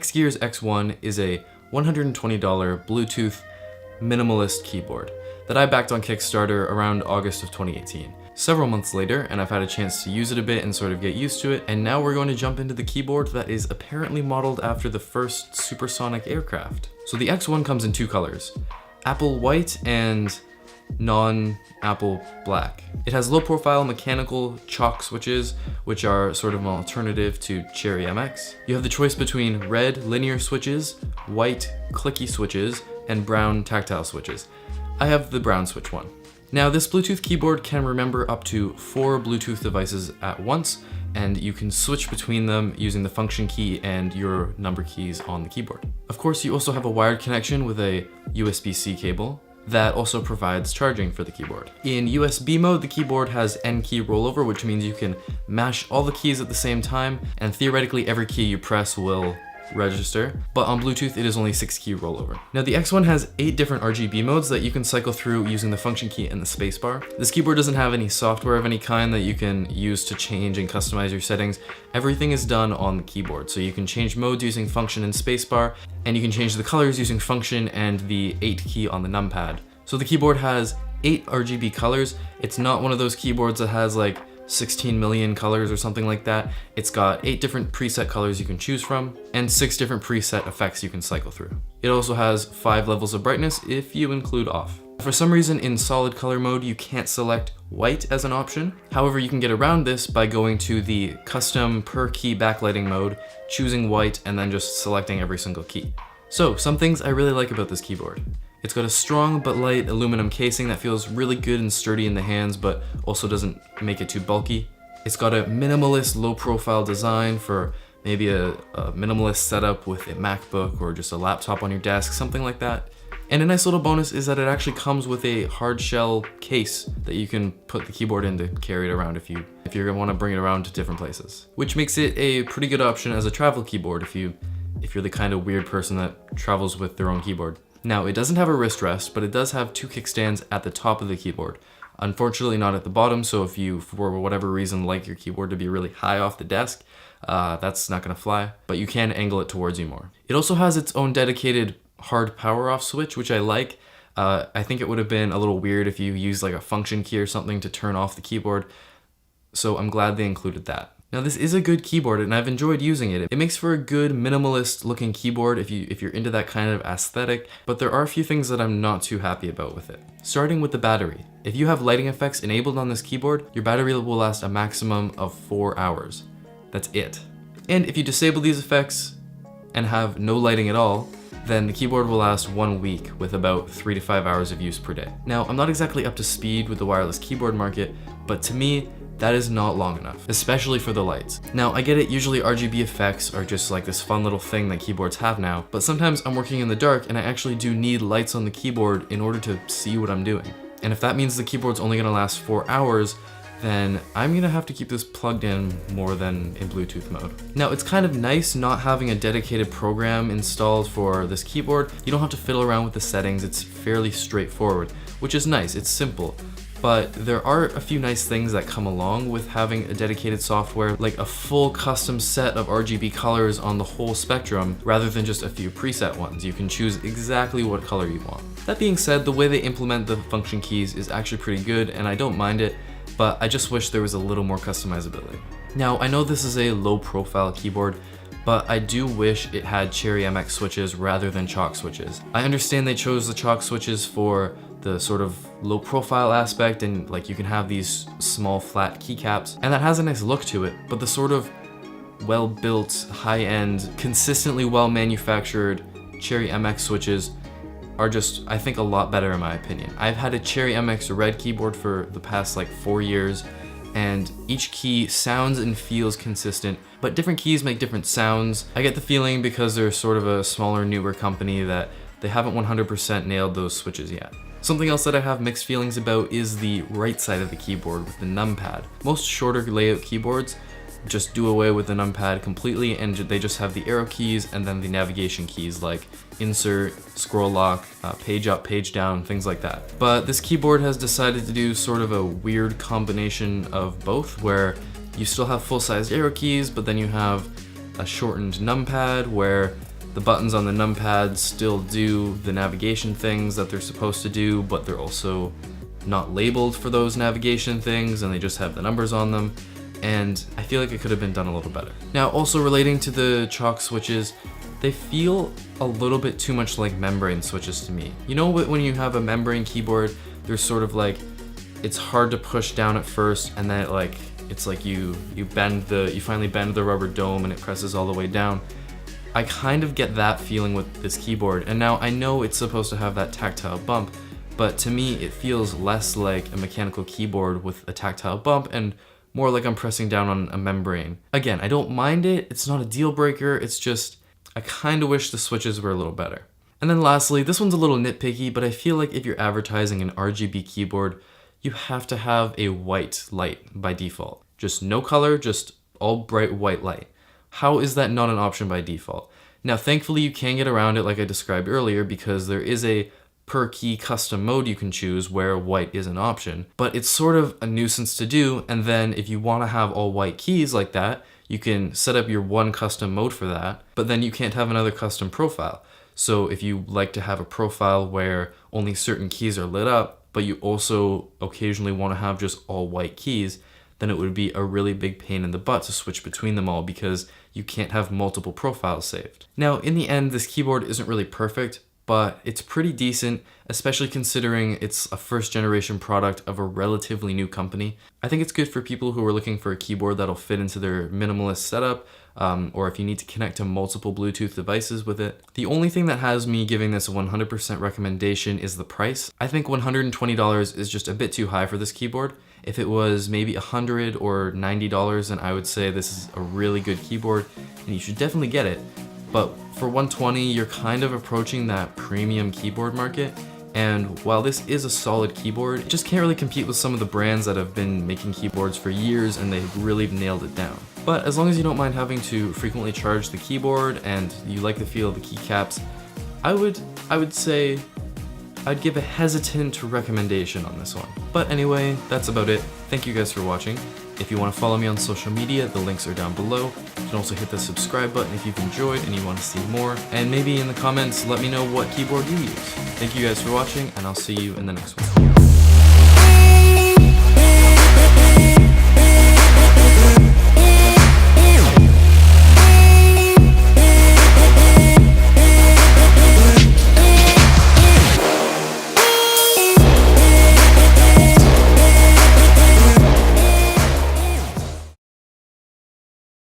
Hexgears X-1 is a $120 Bluetooth minimalist keyboard that I backed on Kickstarter around August of 2018. Several months later, and I've had a chance to use it a bit and sort of get used to it, and now we're going to jump into the keyboard that is apparently modeled after the first supersonic aircraft. So the X1 comes in two colors, apple white and non-apple black. It has low-profile mechanical chalk switches, which are sort of an alternative to Cherry MX. You have the choice between red linear switches, white clicky switches, and brown tactile switches. I have the brown switch one. Now, this Bluetooth keyboard can remember up to 4 Bluetooth devices at once, and you can switch between them using the function key and your number keys on the keyboard. Of course, you also have a wired connection with a USB-C cable that also provides charging for the keyboard. In USB mode, the keyboard has N key rollover, which means you can mash all the keys at the same time, and theoretically every key you press will register, but on Bluetooth it is only 6 key rollover. Now the X1 has 8 different RGB modes that you can cycle through using the function key and the spacebar. This keyboard doesn't have any software of any kind that you can use to change and customize your settings. Everything is done on the keyboard, so you can change modes using function and spacebar, and you can change the colors using function and the 8 key on the numpad. So the keyboard has 8 RGB colors. It's not one of those keyboards that has like 16 million colors or something like that. It's got 8 different preset colors you can choose from and 6 different preset effects you can cycle through. It also has 5 levels of brightness if you include off. For some reason in solid color mode you can't select white as an option. However, you can get around this by going to the custom per key backlighting mode, choosing white, and then just selecting every single key. So some things I really like about this keyboard. It's got a strong but light aluminum casing that feels really good and sturdy in the hands, but also doesn't make it too bulky. It's got a minimalist low profile design for maybe a minimalist setup with a MacBook or just a laptop on your desk, something like that. And a nice little bonus is that it actually comes with a hard shell case that you can put the keyboard in to carry it around if you're gonna wanna bring it around to different places. Which makes it a pretty good option as a travel keyboard if you're the kind of weird person that travels with their own keyboard. Now, it doesn't have a wrist rest, but it does have 2 kickstands at the top of the keyboard. Unfortunately not at the bottom, so if you, for whatever reason, like your keyboard to be really high off the desk, that's not gonna fly, but you can angle it towards you more. It also has its own dedicated hard power off switch, which I like. I think it would have been a little weird if you used like a function key or something to turn off the keyboard, so I'm glad they included that. Now this is a good keyboard and I've enjoyed using it. It makes for a good minimalist looking keyboard if you're into that kind of aesthetic, but there are a few things that I'm not too happy about with it. Starting with the battery. If you have lighting effects enabled on this keyboard, your battery will last a maximum of 4 hours. That's it. And if you disable these effects and have no lighting at all, then the keyboard will last 1 week with about 3 to 5 hours of use per day. Now, I'm not exactly up to speed with the wireless keyboard market, but to me, that is not long enough, especially for the lights. Now, I get it, usually RGB effects are just like this fun little thing that keyboards have now, but sometimes I'm working in the dark and I actually do need lights on the keyboard in order to see what I'm doing. And if that means the keyboard's only gonna last 4 hours, then I'm gonna have to keep this plugged in more than in Bluetooth mode. Now, it's kind of nice not having a dedicated program installed for this keyboard. You don't have to fiddle around with the settings, it's fairly straightforward, which is nice, it's simple. But there are a few nice things that come along with having a dedicated software, like a full custom set of RGB colors on the whole spectrum, rather than just a few preset ones. You can choose exactly what color you want. That being said, the way they implement the function keys is actually pretty good, and I don't mind it, but I just wish there was a little more customizability. Now, I know this is a low profile keyboard, but I do wish it had Cherry MX switches rather than chalk switches. I understand they chose the chalk switches for the sort of low profile aspect, and like you can have these small flat keycaps, and that has a nice look to it, but the sort of well-built, high-end, consistently well-manufactured Cherry MX switches are just, I think, a lot better in my opinion. I've had a Cherry MX red keyboard for the past like 4 years, and each key sounds and feels consistent, but different keys make different sounds. I get the feeling because they're sort of a smaller, newer company that they haven't 100% nailed those switches yet. Something else that I have mixed feelings about is the right side of the keyboard with the numpad. Most shorter layout keyboards just do away with the numpad completely, and they just have the arrow keys and then the navigation keys like insert, scroll lock, page up, page down, things like that. But this keyboard has decided to do sort of a weird combination of both, where you still have full-sized arrow keys, but then you have a shortened numpad where The buttons on the numpad still do the navigation things that they're supposed to do, but they're also not labeled for those navigation things, and they just have the numbers on them. And I feel like it could have been done a little better. Now, also relating to the chalk switches, they feel a little bit too much like membrane switches to me. You know, when you have a membrane keyboard, there's sort of like, it's hard to push down at first, and then it's like you finally bend the rubber dome and it presses all the way down. I kind of get that feeling with this keyboard, and now I know it's supposed to have that tactile bump, but to me it feels less like a mechanical keyboard with a tactile bump and more like I'm pressing down on a membrane. Again, I don't mind it, it's not a deal breaker, it's just I kind of wish the switches were a little better. And then lastly, this one's a little nitpicky, but I feel like if you're advertising an RGB keyboard, you have to have a white light by default. Just no color, just all bright white light. How is that not an option by default? Now, thankfully you can get around it like I described earlier, because there is a per key custom mode you can choose where white is an option, but it's sort of a nuisance to do. And then if you want to have all white keys like that, you can set up your one custom mode for that, but then you can't have another custom profile. So if you like to have a profile where only certain keys are lit up, but you also occasionally want to have just all white keys, then it would be a really big pain in the butt to switch between them all because you can't have multiple profiles saved. Now, in the end, this keyboard isn't really perfect, but it's pretty decent, especially considering it's a first generation product of a relatively new company. I think it's good for people who are looking for a keyboard that'll fit into their minimalist setup, or if you need to connect to multiple Bluetooth devices with it. The only thing that has me giving this a 100% recommendation is the price. I think $120 is just a bit too high for this keyboard. If it was maybe $100 or $90, then I would say this is a really good keyboard and you should definitely get it. But for $120, you're kind of approaching that premium keyboard market. And while this is a solid keyboard, it just can't really compete with some of the brands that have been making keyboards for years and they've really nailed it down. But as long as you don't mind having to frequently charge the keyboard and you like the feel of the keycaps, I would say I'd give a hesitant recommendation on this one. But anyway, that's about it. Thank you guys for watching. If you want to follow me on social media, the links are down below. You can also hit the subscribe button if you've enjoyed and you want to see more. And maybe in the comments, let me know what keyboard you use. Thank you guys for watching, and I'll see you in the next one.